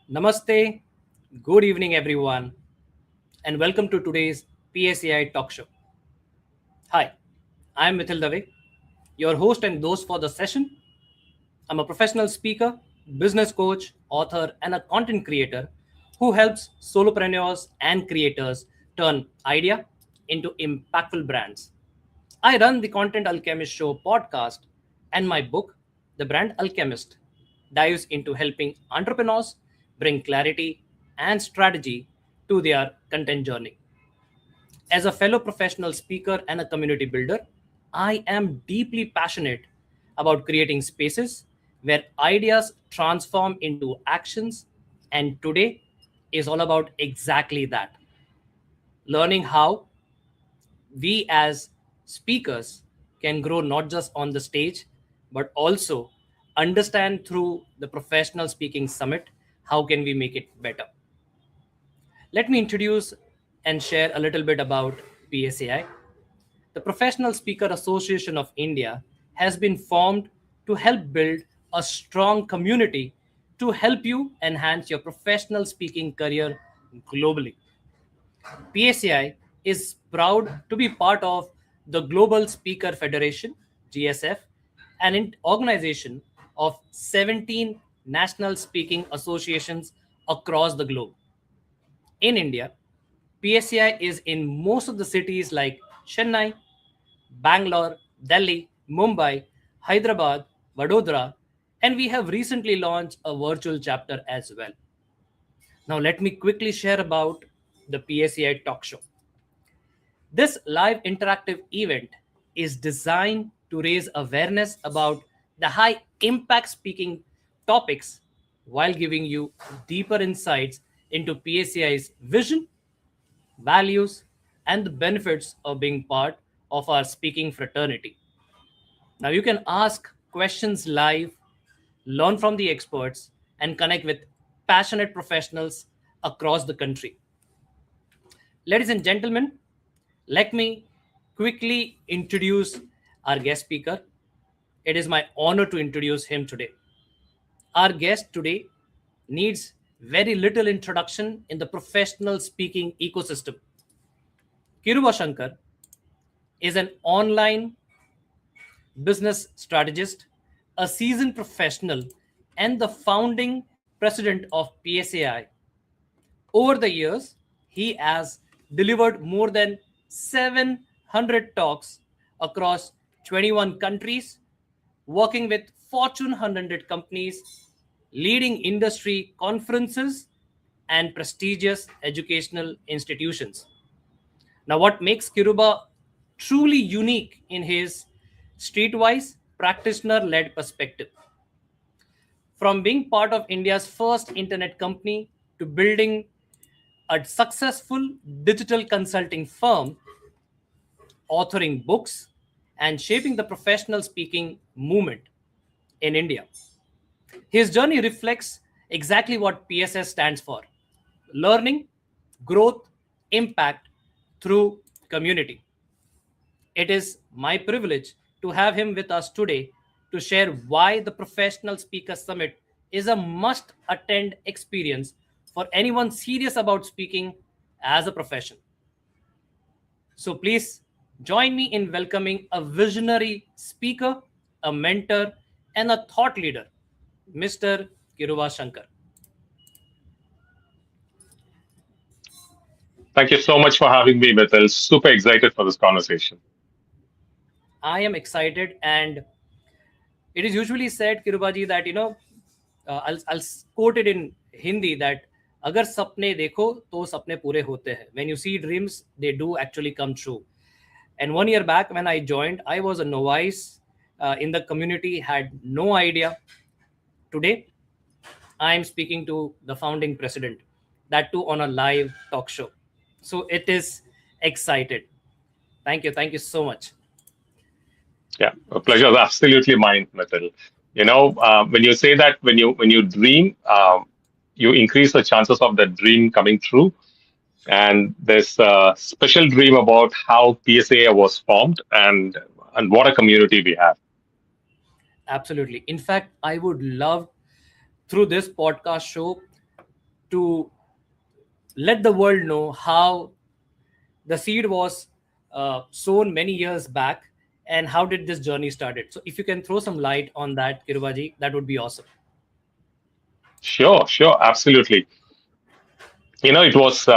Namaste, good evening, everyone, and welcome to today's PSAI Talk Show. Hi, I'm Mithyll Dave, your host and host for the session. I'm a professional speaker, business coach, author, and a content creator who helps solopreneurs and creators turn idea into impactful brands. I run the Content Alchemist Show podcast, and my book, The Brand Alchemist, dives into helping entrepreneurs bring clarity and strategy to their content journey. As a fellow professional speaker and a community builder, I am deeply passionate about creating spaces where ideas transform into actions, and today is all about exactly that. Learning how we as speakers can grow not just on the stage but also understand through the professional speaking summit how can we make it better. Let me introduce and share a little bit about PSAI. The Professional Speaker Association of India has been formed to help build a strong community to help you enhance your professional speaking career globally. PSAI is proud to be part of the Global Speaker Federation, GSF, an organization of 17 national speaking associations across the globe. In India, PSAI is in most of the cities like Chennai, Bangalore, Delhi, Mumbai, Hyderabad, Vadodara, and we have recently launched a virtual chapter as well. Now, let me quickly share about the PSAI Talk Show. This live interactive event is designed to raise awareness about the high impact speaking topics while giving you deeper insights into PSAI's vision, values, and the benefits of being part of our speaking fraternity. Now, you can ask questions live, learn from the experts, and connect with passionate professionals across the country. Ladies and gentlemen, let me quickly introduce our guest speaker. It is my honor to introduce him today. Our guest today needs very little introduction in the professional speaking ecosystem. Kiruba Shankar is an online business strategist, a seasoned professional, and the founding president of PSAI. Over the years, he has delivered more than 700 talks across 21 countries, working with Fortune 100 companies, leading industry conferences, and prestigious educational institutions. Now, what makes Kiruba truly unique in his streetwise, practitioner led perspective? From being part of India's first internet company to building a successful digital consulting firm, authoring books, and shaping the professional speaking movement in India. His journey reflects exactly what PSS stands for: learning, growth, impact through community. It is my privilege to have him with us today to share why the Professional Speaker Summit is a must attend experience for anyone serious about speaking as a profession. So please join me in welcoming a visionary speaker, a mentor, and a thought leader, Mr. Kiruba Shankar. Thank you so much for having me, Mithyll. Super excited for this conversation. I am excited, and it is usually said, Kirubaji, that I'll quote it in Hindi that अगर सपने देखो तो सपने पूरे होते हैं. When you see dreams, they do actually come true. And 1 year back, when I joined, I was a novice in the community, had no idea. Today, I am speaking to the founding president, that too on a live talk show. So it is excited. Thank you so much. Yeah, a pleasure is absolutely mine, Mithyll. When you say that when you dream, you increase the chances of that dream coming true. And there's a special dream about how PSA was formed and what a community we have. Absolutely. In fact, I would love through this podcast show to let the world know how the seed was sown many years back and how did this journey started. So if you can throw some light on that, Kirubaji, that would be awesome. Sure, sure, absolutely. It was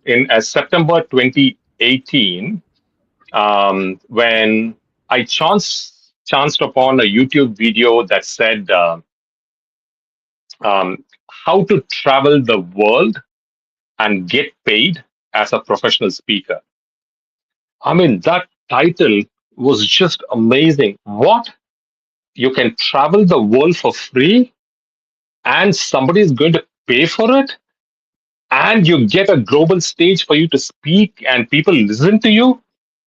in September 2018 when I chanced upon a YouTube video that said how to travel the world and get paid as a professional speaker. I mean, that title was just amazing. What? You can travel the world for free and somebody is going to pay for it? And you get a global stage for you to speak and people listen to you?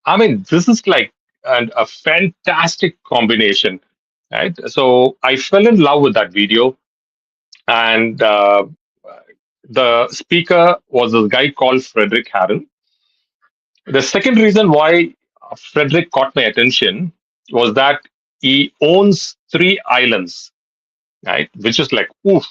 I mean, this is like a fantastic combination, right? So I fell in love with that video. And the speaker was this guy called Frederick Harron. The second reason why Frederick caught my attention was that he owns 3 islands, right? Which is like, oof.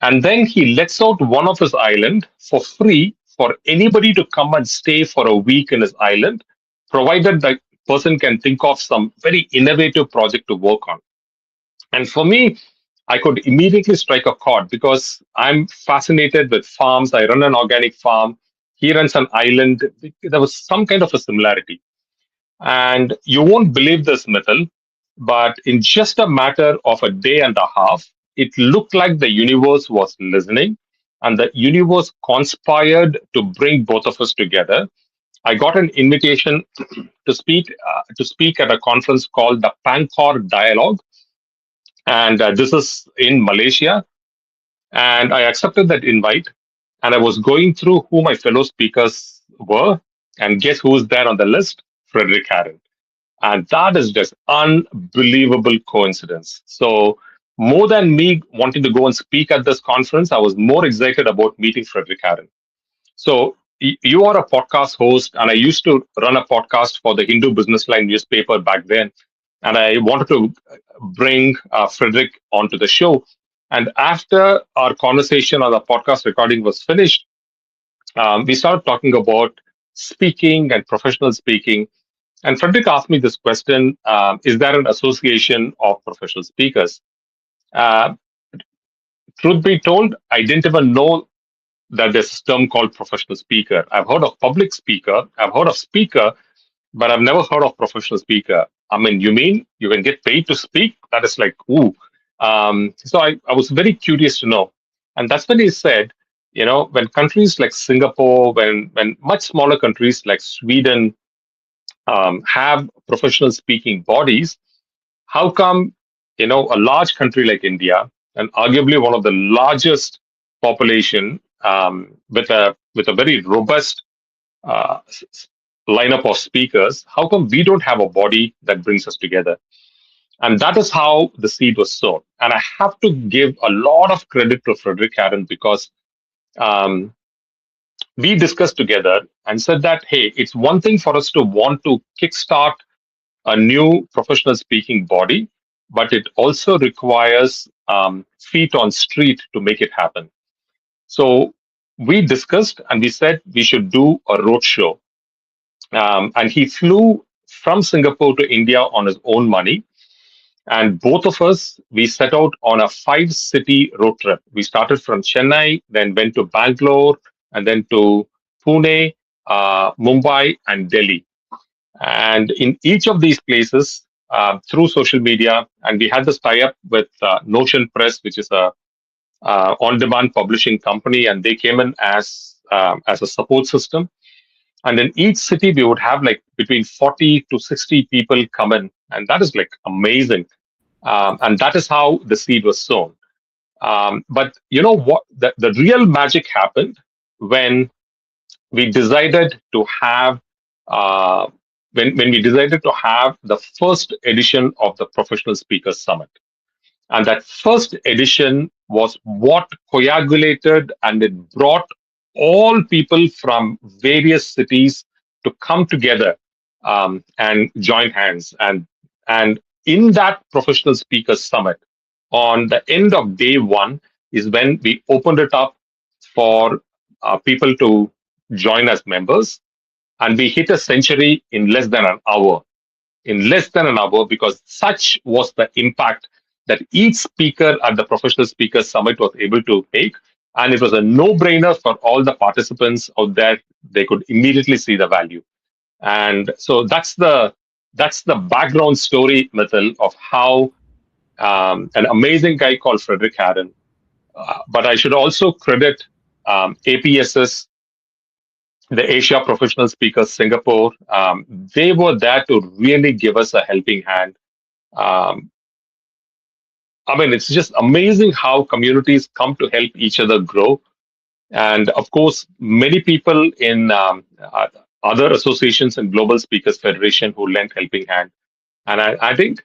And then he lets out one of his island for free for anybody to come and stay for a week in his island, provided that person can think of some very innovative project to work on. And for me, I could immediately strike a chord because I'm fascinated with farms. I run an organic farm. He runs an island. There was some kind of a similarity. And you won't believe this, Mithil, but in just a matter of a day and a half, it looked like the universe was listening and the universe conspired to bring both of us together. I got an invitation to speak at a conference called the Pancor Dialogue, and this is in Malaysia. And I accepted that invite, and I was going through who my fellow speakers were, and guess who was there on the list? Frederick Harron. And that is just unbelievable coincidence. So more than me wanting to go and speak at this conference, I was more excited about meeting Frederick Harron. So you are a podcast host, and I used to run a podcast for the Hindu Business Line newspaper back then. And I wanted to bring Frederick onto the show. And after our conversation on the podcast recording was finished, we started talking about speaking and professional speaking. And Frederick asked me this question: is there an association of professional speakers? Uh, Truth be told, I didn't even know that there's a term called professional speaker. I've heard of public speaker, I've heard of speaker, but I've never heard of professional speaker. I mean, you mean you can get paid to speak? That is like, ooh. So I was very curious to know. And that's when he said, when countries like Singapore, when much smaller countries like Sweden have professional speaking bodies, how come, a large country like India, and arguably one of the largest population with a very robust uh, lineup of speakers, how come we don't have a body that brings us together? And that is how the seed was sown. And I have to give a lot of credit to Frederick Harron because um, we discussed together and said that, hey, it's one thing for us to want to kickstart a new professional speaking body, but it also requires feet on street to make it happen. So we discussed and we said we should do a road show. And he flew from Singapore to India on his own money. And both of us, we set out on a 5-city road trip. We started from Chennai, then went to Bangalore, and then to Pune, Mumbai, and Delhi. And in each of these places, through social media, and we had this tie-up with Notion Press, which is a on-demand publishing company, and they came in as a support system. And in each city, we would have like between 40 to 60 people come in, and that is like amazing. And that is how the seed was sown. But you know what? The real magic happened when we decided to have uh, when we decided to have the first edition of the Professional Speakers Summit. And that first edition was what coagulated and it brought all people from various cities to come together and join hands. And in that Professional Speakers Summit, on the end of day one, is when we opened it up for people to join as members, and we hit a century in less than an hour. In less than an hour, because such was the impact that each speaker at the Professional Speakers Summit was able to make. And it was a no brainer for all the participants out there. They could immediately see the value. And so that's the background story, Mithil, of how an amazing guy called Frederick Harron. But I should also credit APSS, the Asia Professional Speakers Singapore. They were there to really give us a helping hand. Um, I mean, it's just amazing how communities come to help each other grow. And of course, many people in other associations and Global Speakers Federation who lent helping hand. And I think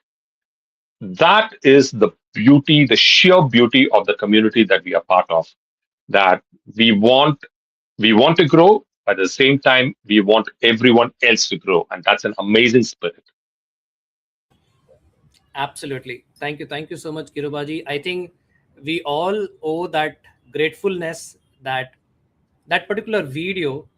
that is the beauty, the sheer beauty of the community that we are part of. That we want we want to grow, but at the same time, we want everyone else to grow. And that's an amazing spirit. Absolutely. Thank you. Thank you so much, Kirubaji. I think we all owe that gratefulness that that particular video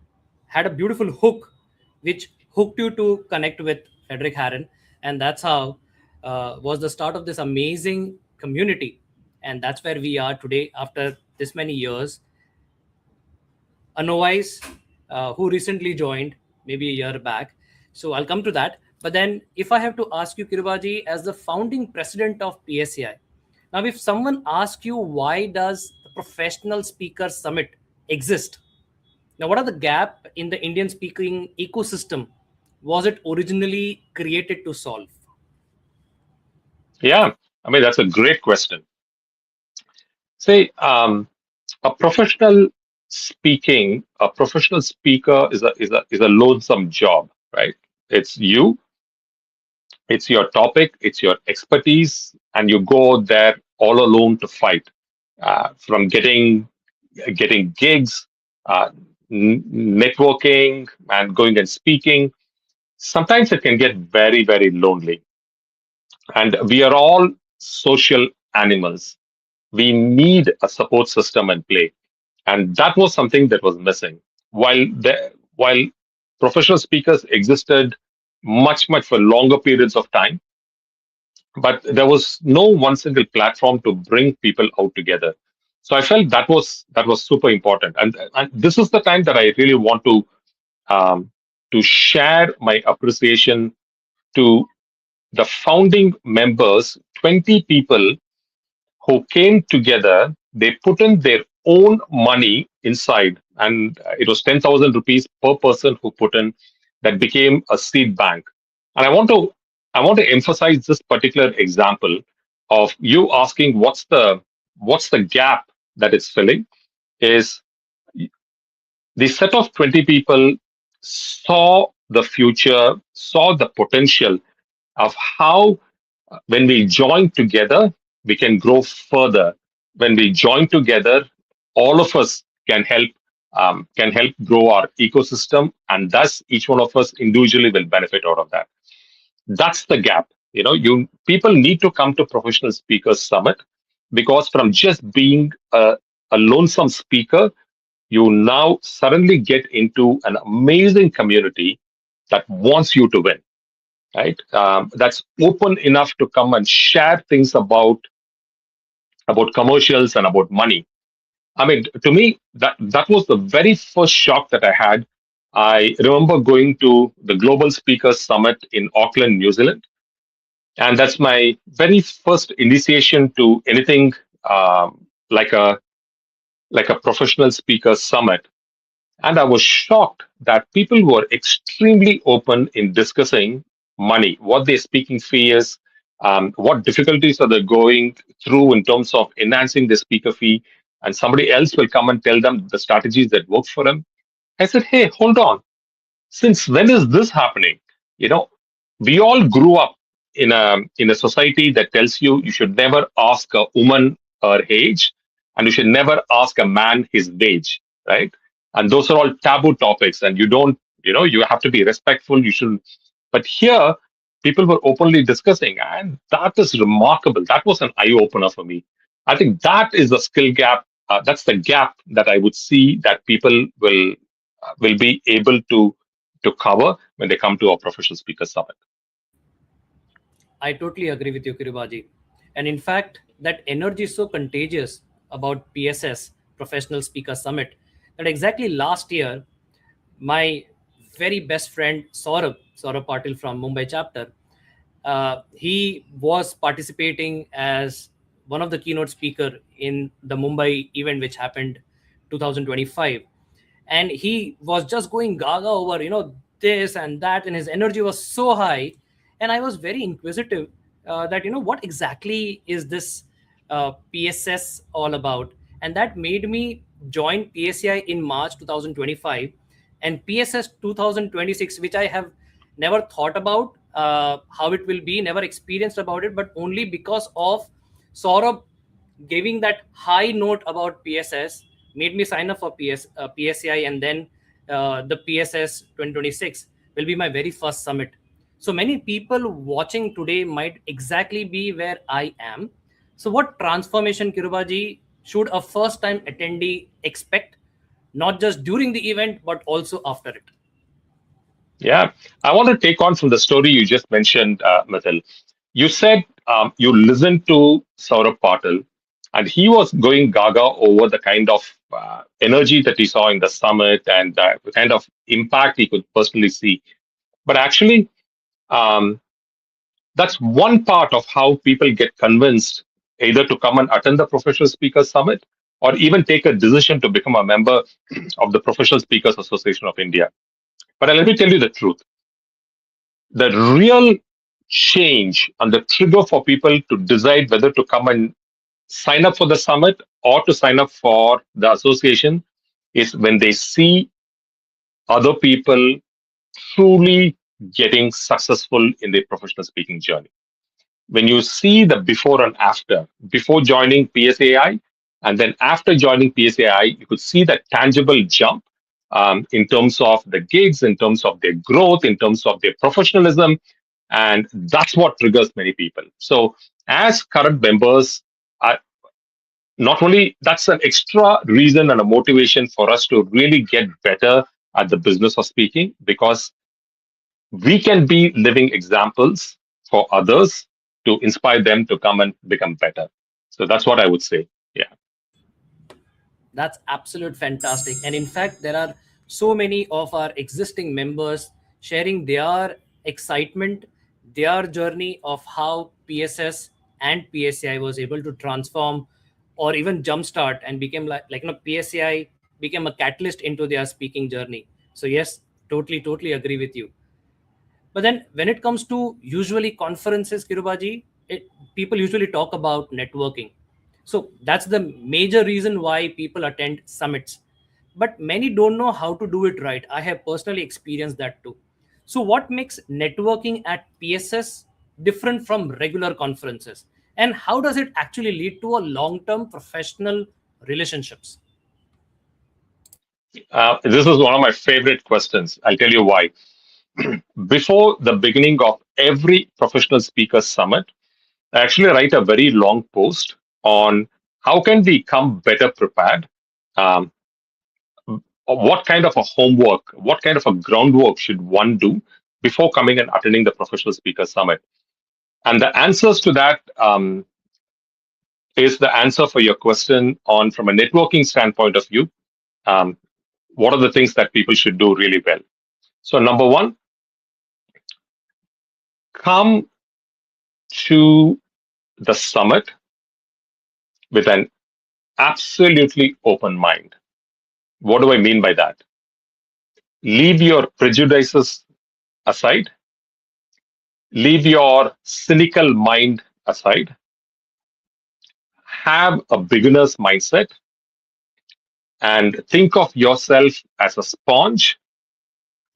had a beautiful hook, which hooked you to connect with Frederick Harron. And that's how was the start of this amazing community. And that's where we are today after this many years. A novice who recently joined maybe a year back. So I'll come to that. But then, if I have to ask you, Kirubaji, as the founding president of PSAI, now if someone asks you why does the Professional Speaker Summit exist? Now, what are the gap in the Indian speaking ecosystem? Was it originally created to solve? Yeah, I mean, that's a great question. Say, a professional speaker is a loathsome job, right? It's you, it's your topic, it's your expertise, and you go there all alone to fight. From getting gigs, networking, and going and speaking. Sometimes it can get very, very lonely. And we are all social animals. We need a support system in play. And that was something that was missing. While professional speakers existed much for longer periods of time, but there was no one single platform to bring people out together. So I felt that was super important, and this is the time that I really want to share my appreciation to the founding members, 20 people who came together. They put in their own money inside, and it was 10,000 rupees per person who put in. That became a seed bank. And I want to emphasize this particular example of you asking what's the gap that it's filling is the set of 20 people saw the future, saw the potential of how when we join together, we can grow further. When we join together, all of us can help grow our ecosystem, and thus each one of us individually will benefit out of that. That's the gap. You people need to come to Professional Speakers Summit because from just being a lonesome speaker, you now suddenly get into an amazing community that wants you to win, right? That's open enough to come and share things about commercials and about money. I mean, to me, that was the very first shock that I had. I remember going to the Global Speakers Summit in Auckland, New Zealand, and that's my very first initiation to anything like a professional speakers summit. And I was shocked that people were extremely open in discussing money, what their speaking fee is, what difficulties are they going through in terms of enhancing the speaker fee, and somebody else will come and tell them the strategies that work for them. I said, hey, hold on. Since when is this happening? You know, we all grew up in a society that tells you should never ask a woman her age, and you should never ask a man his wage, right? And those are all taboo topics, and you don't, you have to be respectful. You shouldn't. But here, people were openly discussing, and that is remarkable. That was an eye opener for me. I think that is the skill gap that's the gap that I would see that people will be able to cover when they come to our professional speaker summit. I totally agree with you, Kirubaji. And in fact, that energy is so contagious about PSS, Professional Speaker Summit, that exactly last year, my very best friend Saurabh Patil from Mumbai chapter, he was participating as one of the keynote speaker in the Mumbai event, which happened 2025, and he was just going gaga over this and that, and his energy was so high. And I was very inquisitive that what exactly is this PSS all about, and that made me join PSAI in March 2025, and PSS 2026, which I have never thought about how it will be, never experienced about it, but only because of Saurabh giving that high note about PSS made me sign up for PSAI, and then the PSS 2026 will be my very first summit. So many people watching today might exactly be where I am. So what transformation, Kirubaji, should a first time attendee expect, not just during the event, but also after it? Yeah, I want to take on from the story you just mentioned, Mithil. You said you listened to Saurabh Patil, and he was going gaga over the kind of energy that he saw in the summit and the kind of impact he could personally see. But actually, um, that's one part of how people get convinced either to come and attend the Professional Speakers Summit or even take a decision to become a member of the Professional Speakers Association of India. But let me tell you the truth. The real change and the trigger for people to decide whether to come and sign up for the summit or to sign up for the association is when they see other people truly getting successful in their professional speaking journey. When you see the before and after, before joining PSAI and then after joining PSAI, you could see that tangible jump in terms of the gigs, in terms of their growth, in terms of their professionalism. And that's what triggers many people. So, as current members, not only that's an extra reason and a motivation for us to really get better at the business of speaking because we can be living examples for others to inspire them to come and become better. So that's what I would say. Yeah. That's absolute fantastic. And in fact, there are so many of our existing members sharing their excitement, their journey of how PSS and PSAI was able to transform or even jumpstart and became PSAI became a catalyst into their speaking journey. So yes, totally agree with you. But then when it comes to usually conferences, Kirubaji, people usually talk about networking. So that's the major reason why people attend summits. But many don't know how to do it right. I have personally experienced that too. So what makes networking at PSS different from regular conferences? And how does it actually lead to a long-term professional relationships? This is one of my favorite questions. I'll tell you why. Before the beginning of every professional speaker summit, I actually write a very long post on how can we come better prepared. Um, what kind of a homework, what kind of a groundwork should one do before coming and attending the professional speaker summit? And the answers to that is the answer for your question on from a networking standpoint of view. Um, what are the things that people should do really well? So, number one, come to the summit with an absolutely open mind. What do I mean by that? Leave your prejudices aside, leave your cynical mind aside, have a beginner's mindset, and think of yourself as a sponge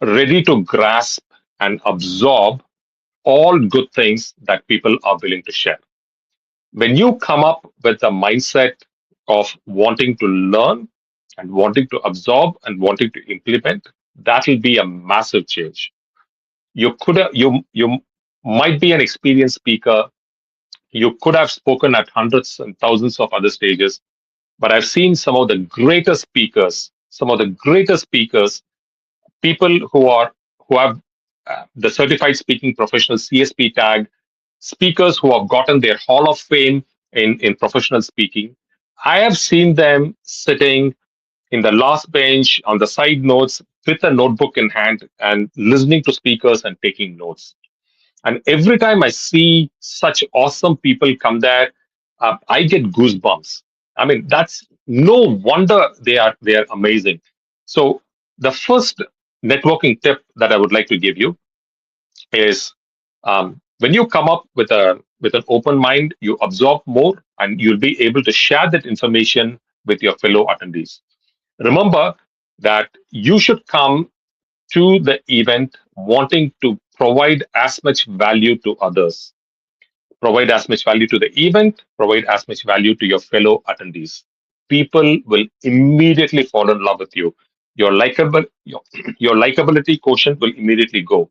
ready to grasp and absorb all good things that people are willing to share. When you come up with a mindset of wanting to learn and wanting to absorb and wanting to implement, that will be a massive change. You might be an experienced speaker. You could have spoken at hundreds and thousands of other stages, but I've seen some of the greatest speakers, people who have the certified speaking professional CSP tag, speakers who have gotten their Hall of Fame in professional speaking. I have seen them sitting in the last bench on the side notes with a notebook in hand and listening to speakers and taking notes. And every time I see such awesome people come there, I get goosebumps. I mean, that's no wonder they are amazing. So the first networking tip that I would like to give you is, when you come up with an open mind, you absorb more, and you'll be able to share that information with your fellow attendees. Remember that you should come to the event wanting to provide as much value to others, provide as much value to the event, provide as much value to your fellow attendees. People will immediately fall in love with you. Your likability quotient will immediately go.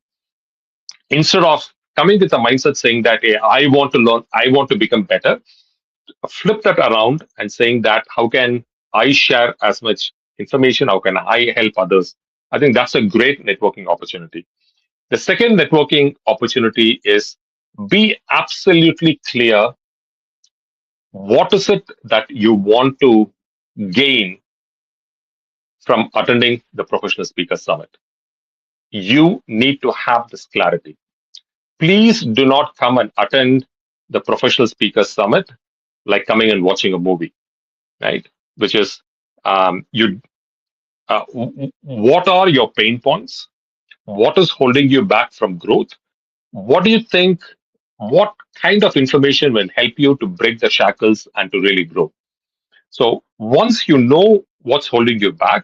Instead of coming with a mindset saying that, hey, I want to learn, I want to become better, flip that around and saying that, how can I share as much information? How can I help others? I think that's a great networking opportunity. The second networking opportunity is, be absolutely clear what is it that you want to gain from attending the Professional Speaker Summit. You need to have this clarity. Please do not come and attend the Professional Speaker Summit like coming and watching a movie, right? Which is, you. What are your pain points? What is holding you back from growth? What do you think? What kind of information will help you to break the shackles and to really grow? So once you know what's holding you back,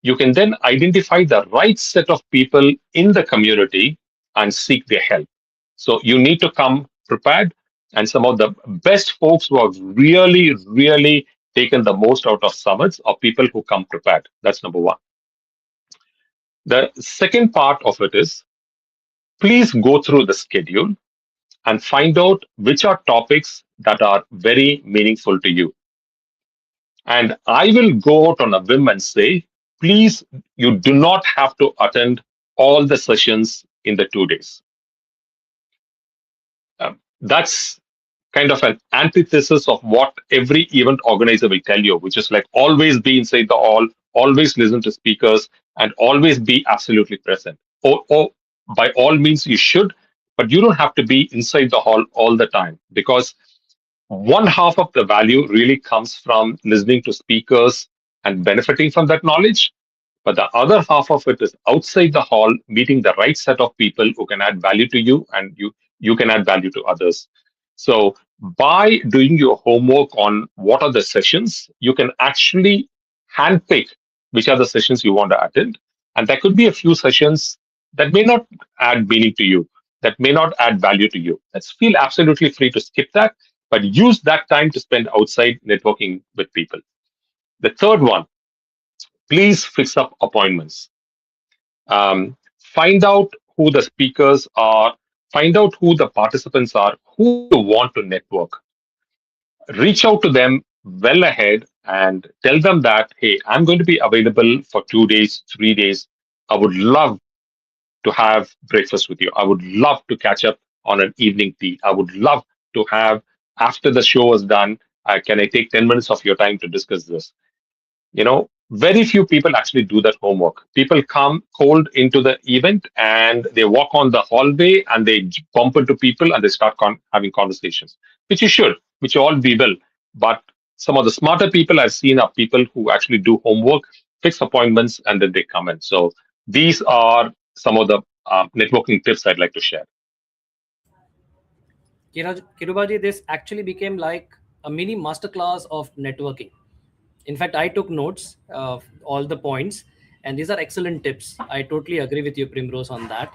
you can then identify the right set of people in the community and seek their help. So you need to come prepared. And some of the best folks who have really, really taken the most out of summits are people who come prepared. That's number one. The second part of it is, please go through the schedule and find out which are topics that are very meaningful to you. And I will go out on a whim and say, please, you do not have to attend all the sessions in the 2 days. That's kind of an antithesis of what every event organizer will tell you, which is like, always be inside the hall, always listen to speakers, and always be absolutely present. Or by all means, you should, but you don't have to be inside the hall all the time, because one half of the value really comes from listening to speakers and benefiting from that knowledge. But the other half of it is outside the hall, meeting the right set of people who can add value to you, and you can add value to others. So by doing your homework on what are the sessions, you can actually handpick which are the sessions you want to attend. And there could be a few sessions that may not add meaning to you, that may not add value to you. Let's feel absolutely free to skip that, but use that time to spend outside networking with people. The third one, please fix up appointments. Find out who the speakers are, find out who the participants are, who you want to network. Reach out to them well ahead and tell them that, hey, I'm going to be available for 2 days, 3 days. I would love to have breakfast with you. I would love to catch up on an evening tea. I would love to have, after the show is done, can I take 10 minutes of your time to discuss this? Very few people actually do that homework. People come cold into the event and they walk on the hallway and they bump into people and they start having conversations, which you should, which all we will. But some of the smarter people I've seen are people who actually do homework, fix appointments, and then they come in. So these are some of the networking tips I'd like to share. Kirubaji, this actually became like a mini masterclass of networking. In fact, I took notes of all the points, and these are excellent tips. I totally agree with you, Primrose, on that.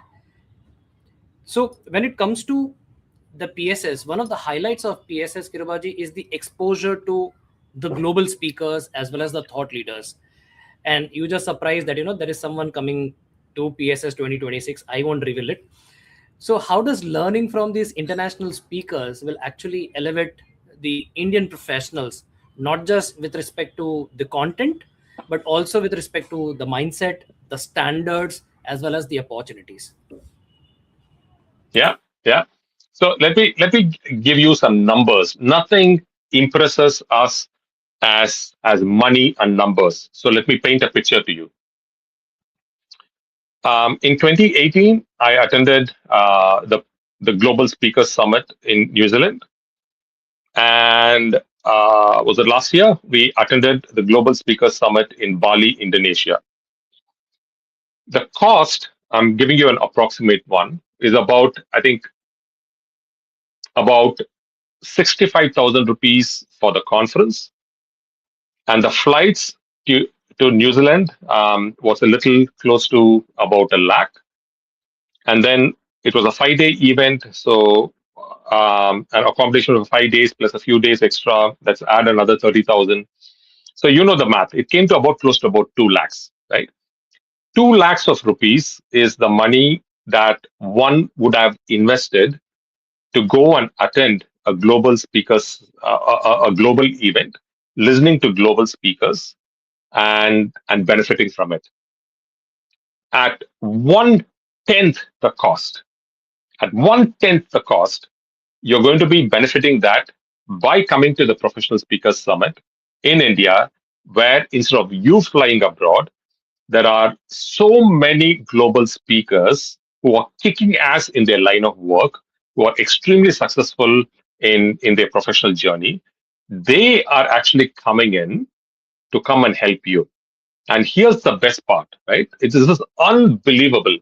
So when it comes to the PSS, one of the highlights of PSS, Kirubaji, is the exposure to the global speakers as well as the thought leaders. And you just surprised that, there is someone coming to PSS 2026. I won't reveal it. So how does learning from these international speakers will actually elevate the Indian professionals not just with respect to the content, but also with respect to the mindset, the standards, as well as the opportunities. Yeah, yeah. So let me give you some numbers. Nothing impresses us as money and numbers. So let me paint a picture to you. In 2018, I attended the Global Speakers Summit in New Zealand, and was it last year? We attended the Global Speakers Summit in Bali, Indonesia. The cost, I'm giving you an approximate one, is about, I think, about 65,000 rupees for the conference, and the flights to New Zealand was a little close to about a lakh. And then it was a 5 day event, so an accommodation of 5 days plus a few days extra. Let's add another 30,000. So you know the math. It came to about close to about 2 lakhs, right? 2 lakhs of rupees is the money that one would have invested to go and attend a global speakers, a global event, listening to global speakers, and benefiting from it. At 1/10 the cost, at 1/10 the cost, you're going to be benefiting that by coming to the Professional Speakers Summit in India, where instead of you flying abroad, there are so many global speakers who are kicking ass in their line of work, who are extremely successful in their professional journey. They are actually coming in to come and help you. And here's the best part, right? It is just unbelievable.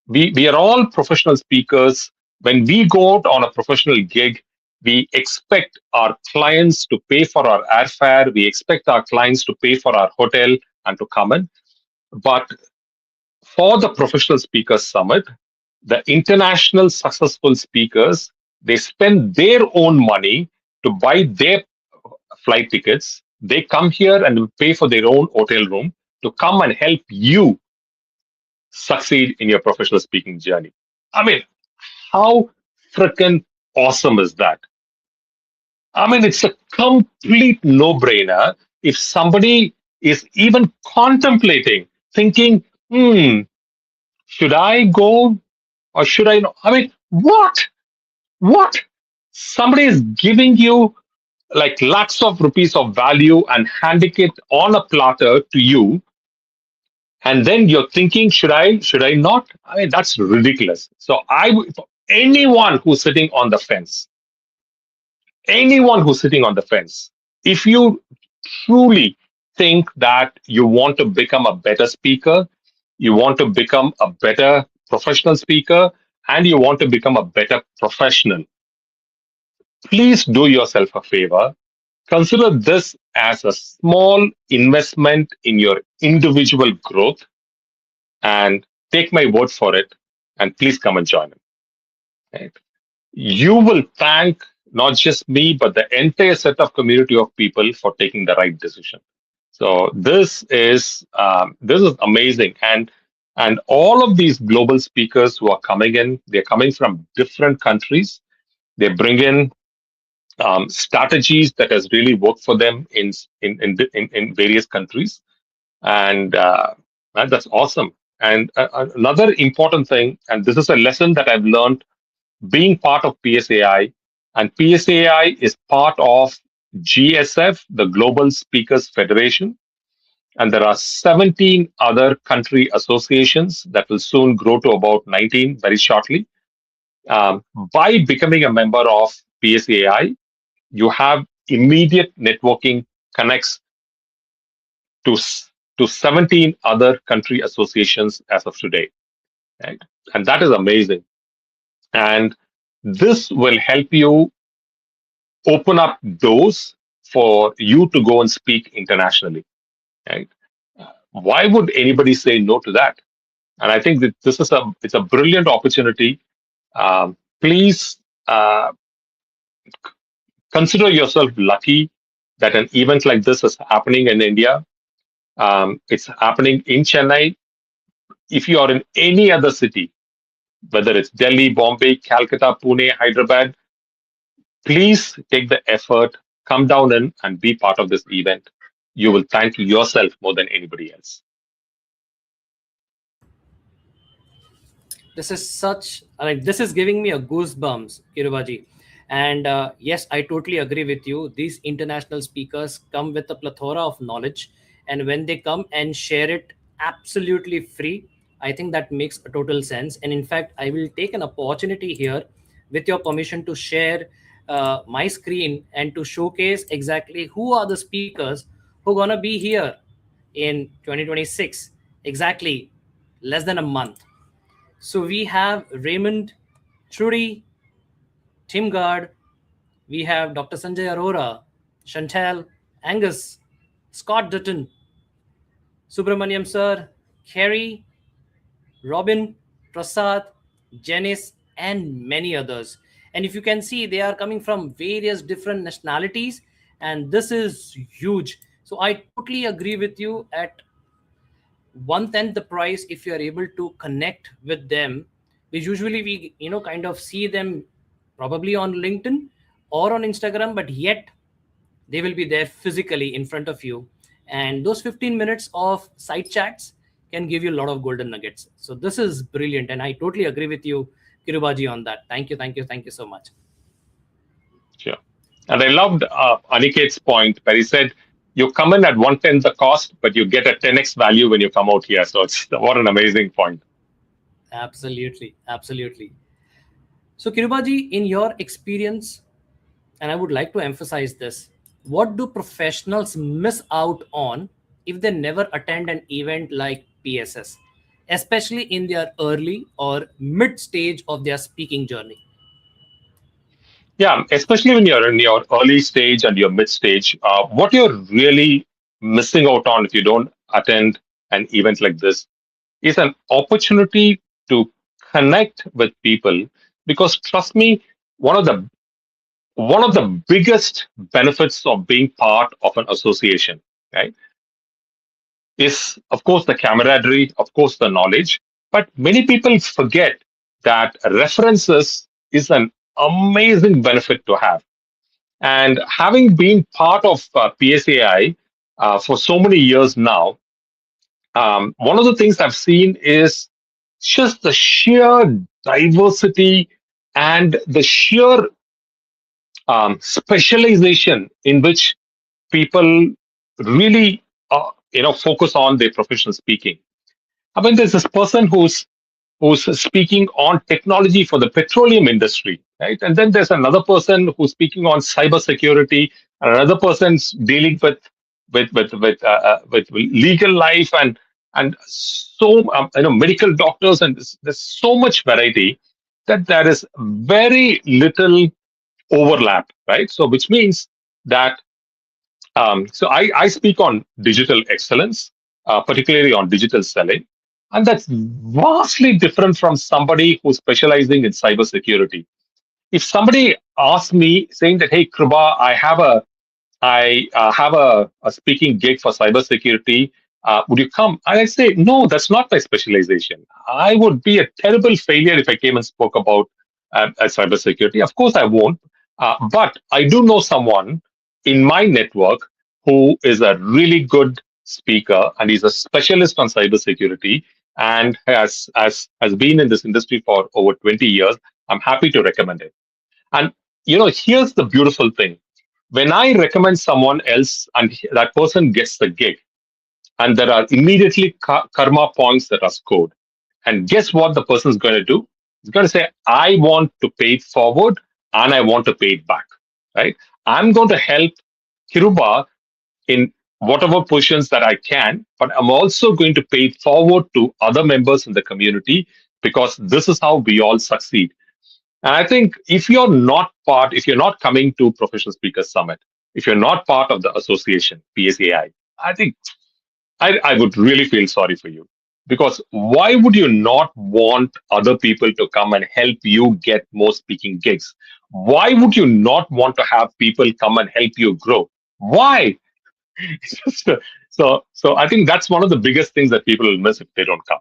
We are all professional speakers. When we go out on a professional gig, we expect our clients to pay for our airfare. We expect our clients to pay for our hotel and to come in. But for the Professional Speakers Summit, the international successful speakers, they spend their own money to buy their flight tickets. They come here and pay for their own hotel room to come and help you succeed in your professional speaking journey. I mean, how freaking awesome is that? I mean, it's a complete no brainer. If somebody is even contemplating, thinking, should I go or should I not? I mean, what? What? Somebody is giving you like lakhs of rupees of value and handing it on a platter to you, and then you're thinking, should I not? I mean, that's ridiculous. So for anyone who's sitting on the fence, anyone who's sitting on the fence, if you truly think that you want to become a better speaker, you want to become a better professional speaker, and you want to become a better professional, please do yourself a favor. Consider this as a small investment in your individual growth, and take my word for it, and please come and join them. Right? You will thank not just me, but the entire set of community of people for taking the right decision. So this is amazing, and all of these global speakers who are coming in, they're coming from different countries. They bring in strategies that has really worked for them in various countries, and that's awesome. And another important thing, and this is a lesson that I've learned being part of PSAI, and PSAI is part of GSF, the Global Speakers Federation, and there are 17 other country associations that will soon grow to about 19 very shortly. By becoming a member of PSAI, you have immediate networking connects to, to 17 other country associations as of today. Right? And that is amazing. And this will help you open up doors for you to go and speak internationally. Right? Why would anybody say no to that? And I think that it's a brilliant opportunity. Please consider yourself lucky that an event like this is happening in India. It's happening in Chennai. If you are in any other city, whether it's Delhi, Bombay, Calcutta, Pune, Hyderabad, please take the effort come down in and be part of this event. You will thank yourself more than anybody else. This is such, like, this is giving me a goosebumps, Kirubaji. And yes, I totally agree with you. These international speakers come with a plethora of knowledge, and when they come and share it absolutely free, I think that makes a total sense. And in fact, I will take an opportunity here, with your permission, to share my screen and to showcase exactly who are the speakers who are gonna be here in 2026. Exactly, less than a month. So we have Raymond, Trudy, Tim Gard, we have Dr. Sanjay Arora, Chantal, Angus, Scott Dutton, Subramaniam Sir, Kerry, Robin, Prasad, Janice, and many others. And if you can see, they are coming from various different nationalities, and this is huge. So I totally agree with you. At 1/10 the price, if you are able to connect with them, which usually we kind of see them probably on LinkedIn or on Instagram, but yet they will be there physically in front of you, and those 15 minutes of side chats can give you a lot of golden nuggets. So this is brilliant, and I totally agree with you, Kirubaji, on that. Thank you, thank you, thank you so much. Sure. And I loved Aniket's point where he said, you come in at 1/10 the cost, but you get a 10x value when you come out here. So it's what an amazing point. Absolutely, absolutely. So Kirubaji, in your experience, and I would like to emphasize this, what do professionals miss out on if they never attend an event like PSS, especially in their early or mid stage of their speaking journey? Yeah, especially when you're in your early stage and your mid stage, what you're really missing out on if you don't attend an event like this is an opportunity to connect with people. Because trust me, one of the one of the biggest benefits of being part of an association, right, is of course the camaraderie, of course the knowledge, but many people forget that references is an amazing benefit to have. And having been part of PSAI for so many years now, one of the things I've seen is just the sheer diversity and the sheer specialization in which people really, focus on their professional speaking. I mean, there's this person who's speaking on technology for the petroleum industry, right? And then there's another person who's speaking on cybersecurity, and another person's dealing with legal life and so medical doctors, and there's so much variety that there is very little overlap, right? So which means that I speak on digital excellence, particularly on digital selling, and that's vastly different from somebody who's specializing in cybersecurity. If somebody asks me saying that, "Hey, Kruba, I have a speaking gig for cybersecurity. Would you come?" I say, "No, that's not my specialization. I would be a terrible failure if I came and spoke about cybersecurity. Of course, I won't. But I do know someone in my network who is a really good speaker, and he's a specialist on cybersecurity, and has been in this industry for over 20 years. I'm happy to recommend it." And here's the beautiful thing: when I recommend someone else and that person gets the gig, and there are immediately karma points that are scored, and guess what the person is going to do? He's going to say, "I want to pay it forward and I want to pay it back." Right? I'm going to help Kiruba in whatever positions that I can, but I'm also going to pay it forward to other members in the community, because this is how we all succeed. And I think if you're not coming to Professional Speakers Summit, if you're not part of the association, PSAI, I think I would really feel sorry for you. Because why would you not want other people to come and help you get more speaking gigs? Why would you not want to have people come and help you grow? Why? So I think that's one of the biggest things that people will miss if they don't come.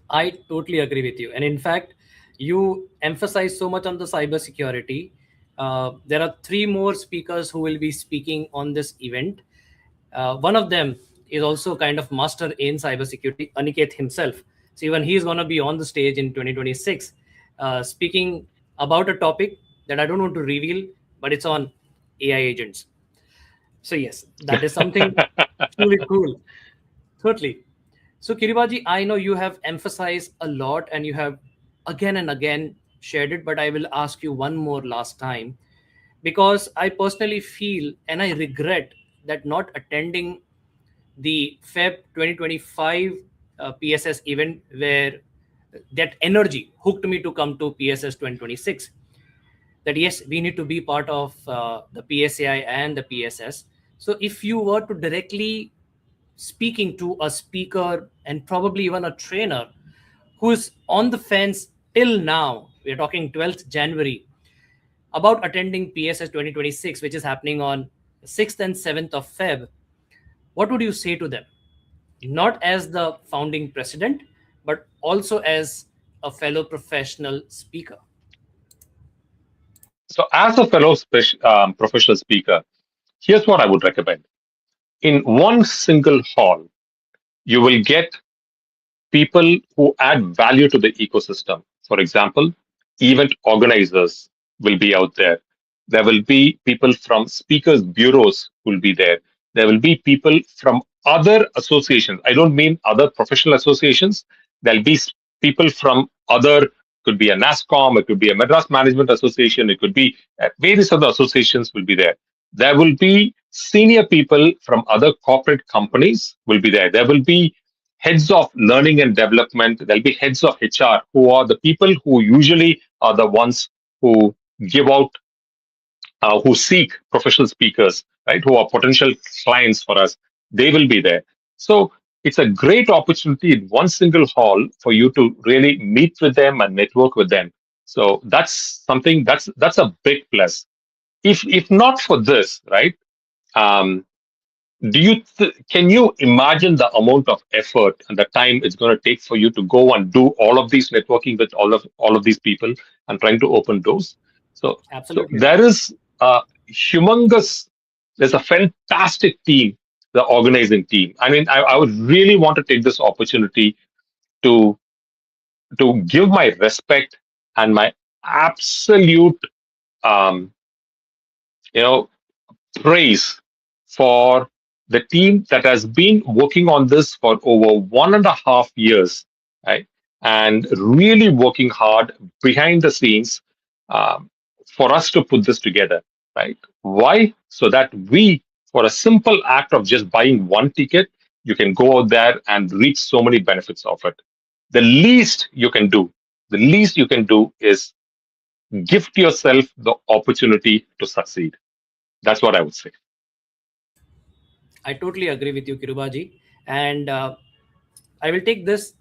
I totally agree with you. And in fact, you emphasize so much on the cybersecurity. There are three more speakers who will be speaking on this event. One of them is also kind of master in cybersecurity, Aniket himself. So even he's going to be on the stage in 2026, speaking about a topic that I don't want to reveal, but it's on AI agents. So yes, that is something truly cool. Totally. So Kiribaji, I know you have emphasized a lot and you have again and again shared it, but I will ask you one more last time because I personally feel and I regret that not attending the Feb 2025 PSS event where that energy hooked me to come to PSS 2026. That yes, we need to be part of the PSAI and the PSS. So if you were to directly speaking to a speaker and probably even a trainer who's on the fence till now, we're talking 12th January, about attending PSS 2026, which is happening on 6th and 7th of Feb, what would you say to them? Not as the founding president, but also as a fellow professional speaker. So, as a fellow professional speaker, here's what I would recommend. In one single hall, you will get people who add value to the ecosystem. For example, event organizers will be out there. There will be people from speakers bureaus who will be there. There will be people from other associations. I don't mean other professional associations. There'll be people from other, could be a NASCOM, it could be a Madras Management Association, it could be various other associations will be there. There will be senior people from other corporate companies will be there. There will be heads of learning and development. There'll be heads of HR who are the people who usually are the ones who give out, who seek professional speakers, right? Who are potential clients for us. They will be there. So it's a great opportunity in one single hall for you to really meet with them and network with them. So that's something that's a big plus. If not for this, right? Um, can you imagine the amount of effort and the time it's going to take for you to go and do all of these networking with all of these people and trying to open doors? So Absolutely right. there is a humongous, there's a fantastic team, the organizing team. I mean, I would really want to take this opportunity to give my respect and my absolute um, you know praise for the team that has been working on this for over 1.5 years, right? And really working hard behind the scenes um, for us to put this together, right? Why? So that we, for a simple act of just buying one ticket, you can go out there and reap so many benefits of it. The least you can do, the least you can do is gift yourself the opportunity to succeed. That's what I would say. I totally agree with you, Kirubaji. And I will take this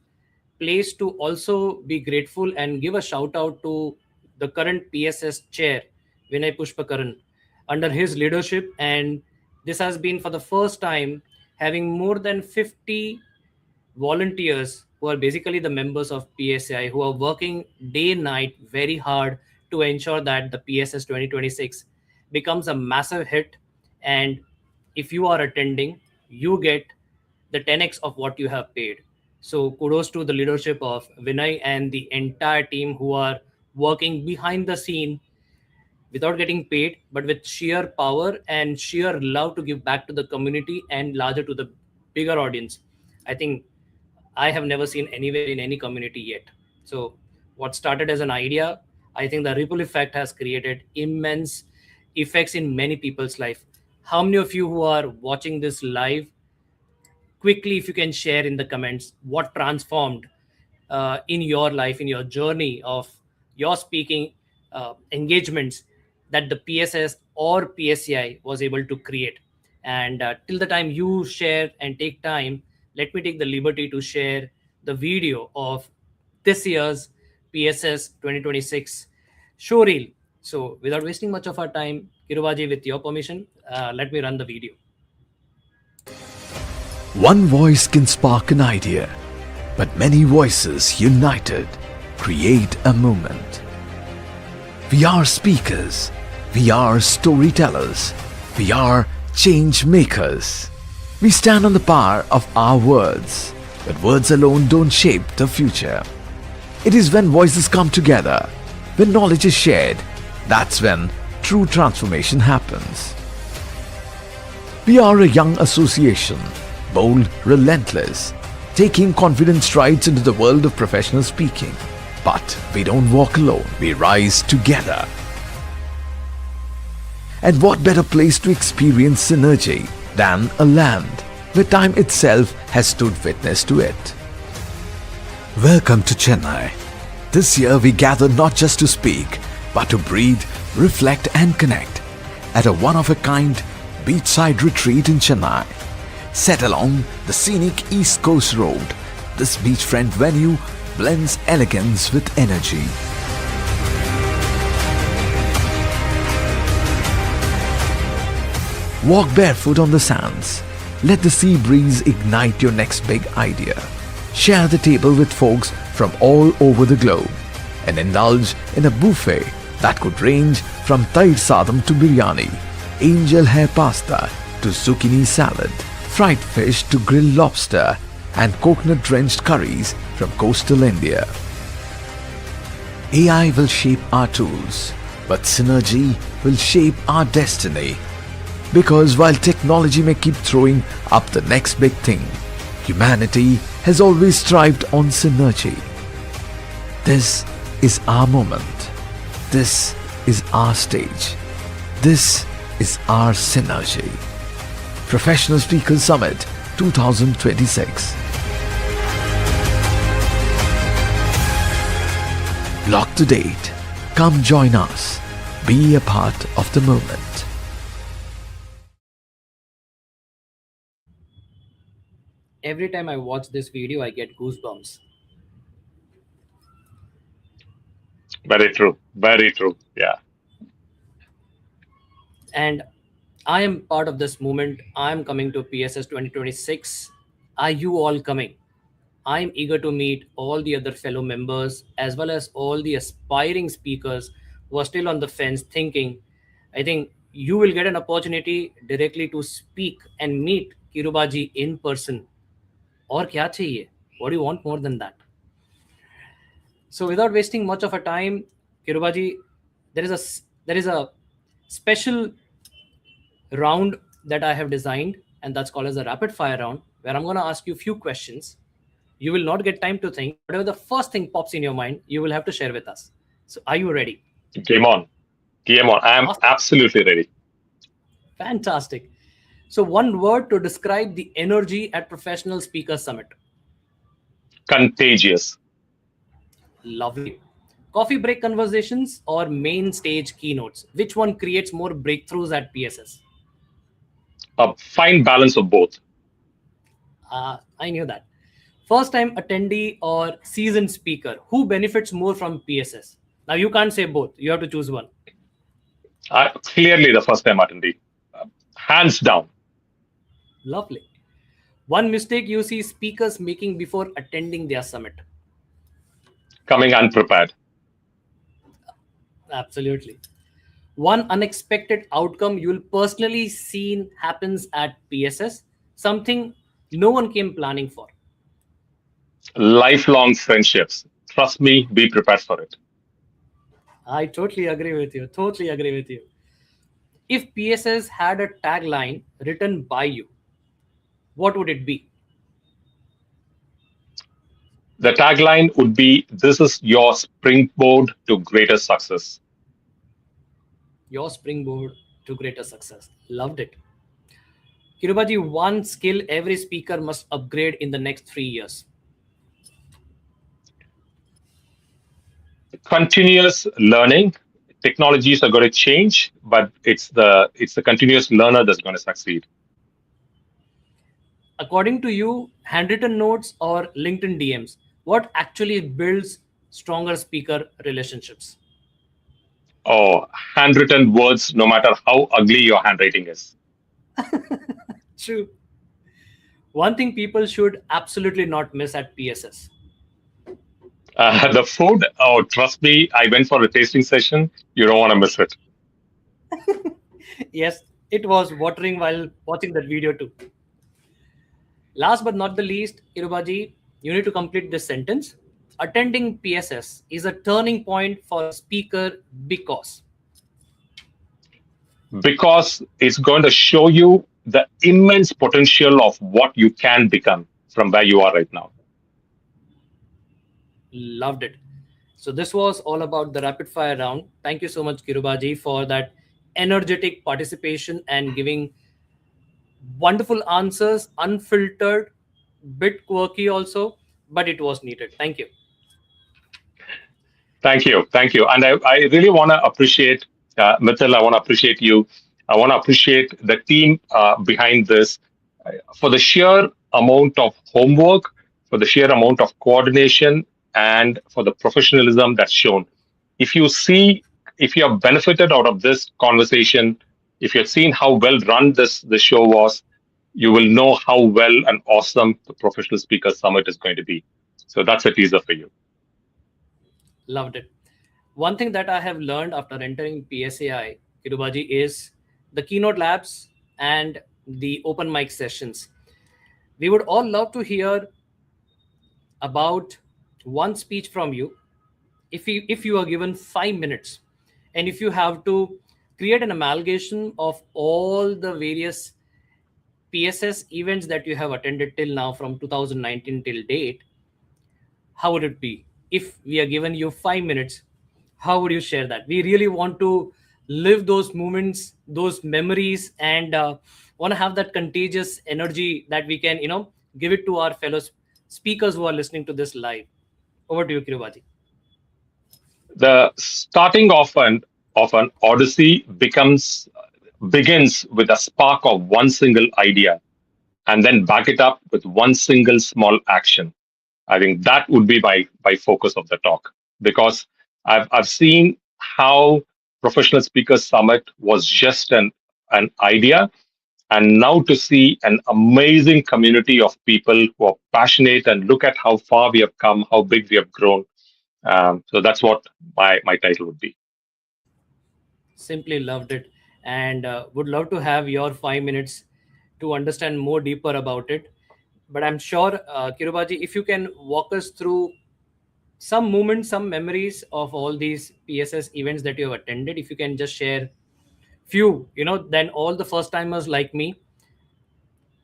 place to also be grateful and give a shout out to the current PSS chair, Vinay Pushpakaran, under his leadership. And this has been for the first time having more than 50 volunteers who are basically the members of PSAI who are working day and night very hard to ensure that the PSS 2026 becomes a massive hit. And if you are attending, you get the 10x of what you have paid. So kudos to the leadership of Vinay and the entire team who are working behind the scene without getting paid, but with sheer power and sheer love to give back to the community and larger to the bigger audience. I think I have never seen anywhere in any community yet. So, what started as an idea, I think the ripple effect has created immense effects in many people's life. How many of you who are watching this live, quickly, if you can share in the comments what transformed in your life, in your journey of your speaking engagements that the PSS or PSCI was able to create. And till the time you share and take time, let me take the liberty to share the video of this year's PSS 2026 showreel. So without wasting much of our time, Kirubaji, with your permission, let me run the video. One voice can spark an idea, but many voices united create a movement. We are speakers, We are storytellers. We are change makers. We stand on the power of our words. But words alone don't shape the future. It is when voices come together, when knowledge is shared, that's when true transformation happens. We are a young association, bold, relentless, taking confident strides into the world of professional speaking. But we don't walk alone, we rise together. And what better place to experience synergy than a land where time itself has stood witness to it? Welcome to Chennai. This year we gather not just to speak, but to breathe, reflect and connect at a one-of-a-kind beachside retreat in Chennai. Set along the scenic East Coast Road, this beachfront venue blends elegance with energy. Walk barefoot on the sands. Let the sea breeze ignite your next big idea. Share the table with folks from all over the globe and indulge in a buffet that could range from Tair Sadam to biryani, angel hair pasta to zucchini salad, fried fish to grilled lobster, and coconut-drenched curries from coastal India. AI will shape our tools, but synergy will shape our destiny. Because while technology may keep throwing up the next big thing, humanity has always strived on synergy. This is our moment. This is our stage. This is our synergy. Professional Speakers Summit 2026. Lock the date. Come join us. Be a part of the moment. Every time I watch this video, I get goosebumps. Very true. Very true. Yeah. And I am part of this movement. I'm coming to PSS 2026. Are you all coming? I'm eager to meet all the other fellow members as well as all the aspiring speakers who are still on the fence thinking. I think you will get an opportunity directly to speak and meet Kiruba ji in person. और क्या चाहिए? What do you want more than that? So without wasting much of a time, Kirubaji, there is a special round that I have designed, and that's called as a rapid fire round, where I'm going to ask you a few questions. You will not get time to think. Whatever the first thing pops in your mind, you will have to share with us. So are you ready? Game on. Game on. I am Awesome. absolutely ready. Fantastic. So one word to describe the energy at Professional Speakers Summit. Contagious. Lovely. Coffee break conversations or main stage keynotes? Which one creates more breakthroughs at PSS? A fine balance of both. I knew that. First time attendee or seasoned speaker? Who benefits more from PSS? Now you can't say both. You have to choose one. Clearly the first time attendee. Hands down. Lovely. One mistake you see speakers making before attending their summit? Coming unprepared. Absolutely. One unexpected outcome you'll personally seen happens at PSS, something no one came planning for. Lifelong friendships. Trust me, be prepared for it. I totally agree with you. Totally agree with you. If PSS had a tagline written by you, what would it be? The tagline would be, "This is your springboard to greater success." Your springboard to greater success. Loved it. Kirubaji, one skill every speaker must upgrade in the next 3 years. Continuous learning. Technologies are going to change, but it's the continuous learner that's going to succeed. According to you, handwritten notes or LinkedIn DMs, what actually builds stronger speaker relationships? Or handwritten words, no matter how ugly your handwriting is. True. One thing people should absolutely not miss at PSS. The food, oh, trust me, I went for a tasting session. You don't want to miss it. Yes, it was watering while watching that video too. Last but not the least, Kirubaji, you need to complete this sentence. Attending PSS is a turning point for a speaker because. Because it's going to show you the immense potential of what you can become from where you are right now. Loved it. So this was all about the rapid fire round. Thank you so much, Kirubaji, for that energetic participation and giving wonderful answers, unfiltered, bit quirky also, but it was needed. Thank you. Thank you. Thank you. And I really want to appreciate, Mithyll, I want to appreciate you. I want to appreciate the team behind this for the sheer amount of homework, for the sheer amount of coordination, and for the professionalism that's shown. If you see, if you have benefited out of this conversation, if you've seen how well run this show was, you will know how well and awesome the Professional Speakers Summit is going to be. So that's a teaser for you. Loved it. One thing that I have learned after entering PSAI, Kirubaji, is the keynote labs and the open mic sessions. We would all love to hear about one speech from you. If you are given 5 minutes, and if you have to create an amalgamation of all the various PSS events that you have attended till now from 2019 till date, how would it be? If we are given you 5 minutes, how would you share that? We really want to live those moments, those memories, and want to have that contagious energy that we can, give it to our fellow speakers who are listening to this live. Over to you, Kirubaji. The starting of an odyssey begins with a spark of one single idea, and then back it up with one single small action. I think that would be my focus of the talk, because I've seen how Professional Speakers Summit was just an idea, and now to see an amazing community of people who are passionate and look at how far we have come, how big we have grown. So that's what my title would be. Simply loved it, and would love to have your 5 minutes to understand more deeper about it. But I'm sure, Kirubaji, if you can walk us through some moments, some memories of all these PSS events that you have attended, if you can just share few, then all the first timers like me,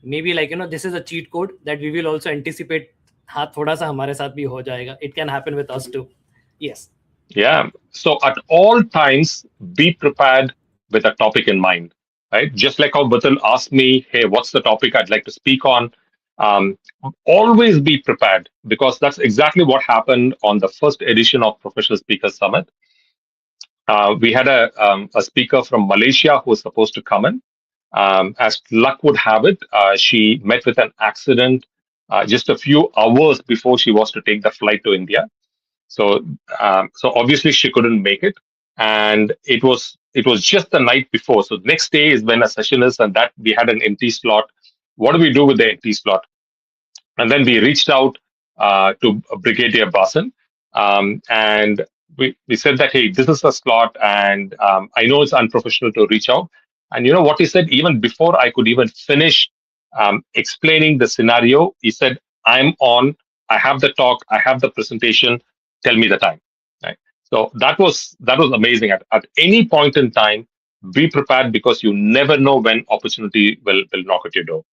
maybe like, this is a cheat code that we will also anticipate. हाँ थोड़ा सा हमारे साथ भी हो जाएगा. It can happen with us too. Yes. Yeah. So at all times, be prepared with a topic in mind, right? Just like how Mithyll asked me, hey, what's the topic I'd like to speak on? Um, Always be prepared, because that's exactly what happened on the first edition of Professional Speakers Summit. We had a speaker from Malaysia who was supposed to come in. As luck would have it, she met with an accident just a few hours before she was to take the flight to India. So obviously she couldn't make it, and it was just the night before. So next day is when a session is, and that we had an empty slot. What do we do with the empty slot? And then we reached out to Brigadier Basan, and we said that, hey, this is a slot, and I know it's unprofessional to reach out. And you know what he said? Even before I could even finish explaining the scenario, he said, I'm on. I have the talk. I have the presentation. Tell me the time. Right. So that was amazing. At any point in time, be prepared, because you never know when opportunity will knock at your door.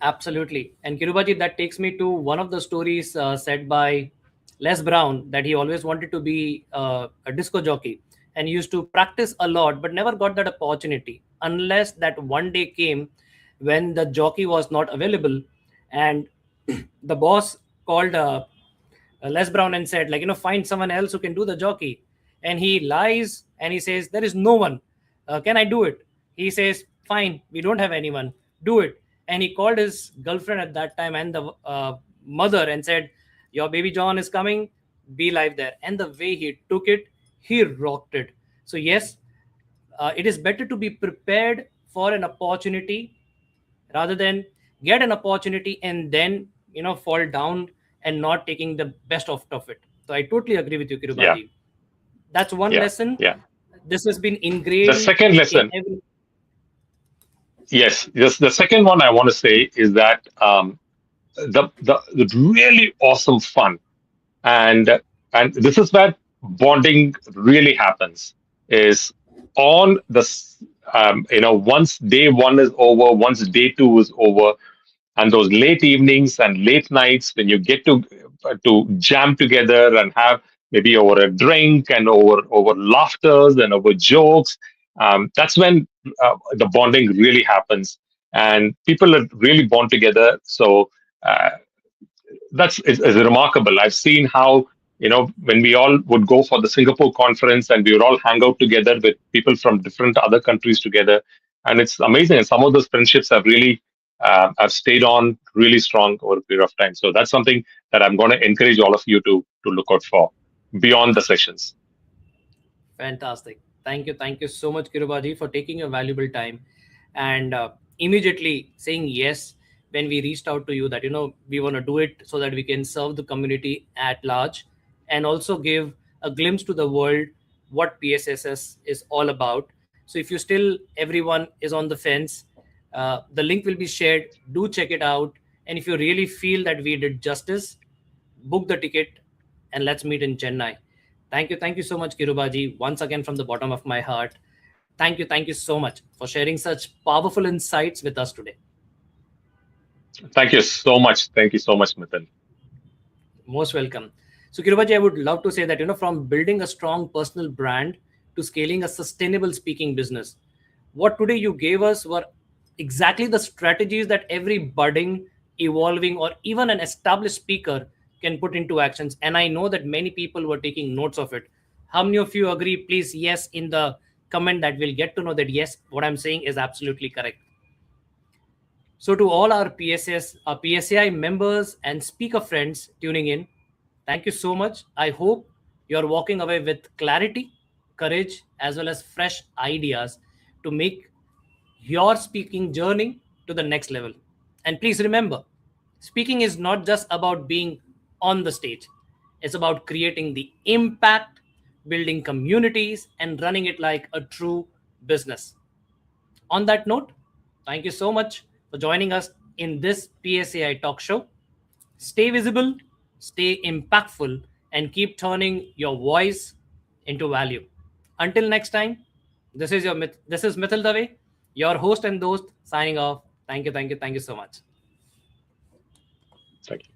Absolutely. And Kirubaji, that takes me to one of the stories said by Les Brown, that he always wanted to be a disco jockey and used to practice a lot, but never got that opportunity, unless that one day came when the jockey was not available, and the boss called Les Brown and said, like, find someone else who can do the jockey. And he lies and he says, there is no one. Can I do it? He says, fine, we don't have anyone. Do it. And he called his girlfriend at that time and the mother and said, your baby John is coming. Be live there. And the way he took it, he rocked it. So yes, it is better to be prepared for an opportunity rather than get an opportunity and then fall down and not taking the best of it. So I totally agree with you, Kirubaji. Yeah. That's one lesson. Yeah. this has been The ingrained second in lesson, every. yes, just the second one I want to say is that the really awesome fun, and and this is where bonding really happens, is on once day one is over, once day two is over, and those late evenings and late nights when you get to jam together and have maybe over a drink and over laughters and over jokes. That's when the bonding really happens, and people are really bond together. So uh, that's is remarkable. I've seen how, when we all would go for the Singapore conference and we would all hang out together with people from different other countries together, and it's amazing. And some of those friendships have stayed on really strong over a period of time. So that's something that I'm going to encourage all of you to look out for beyond the sessions. Fantastic. Thank you so much, Kirubaji, for taking your valuable time and immediately saying yes when we reached out to you that we want to do it so that we can serve the community at large and also give a glimpse to the world what PSSS is all about. So if you still everyone is on the fence, the link will be shared. Do check it out, and if you really feel that we did justice, book the ticket and let's meet in Chennai. Thank you so much, Kirubaji, once again from the bottom of my heart. Thank you so much for sharing such powerful insights with us today. Thank you so much. Thank you so much, Mithil. Most welcome. So, Kirubaji, I would love to say that, from building a strong personal brand to scaling a sustainable speaking business, what today you gave us were exactly the strategies that every budding, evolving, or even an established speaker can put into actions. And I know that many people were taking notes of it. How many of you agree? Please, yes, in the comment that we'll get to know that, yes, what I'm saying is absolutely correct. So, to all our PSAI members and speaker friends tuning in, thank you so much. I hope you're walking away with clarity, courage, as well as fresh ideas to make your speaking journey to the next level. And please remember, speaking is not just about being on the stage, it's about creating the impact, building communities, and running it like a true business. On that note, thank you so much for joining us in this PSAI Talk Show. Stay visible, stay impactful, and keep turning your voice into value. Until next time, this is Mithyll Dave, your host and host, signing off. Thank you so much. Thank you.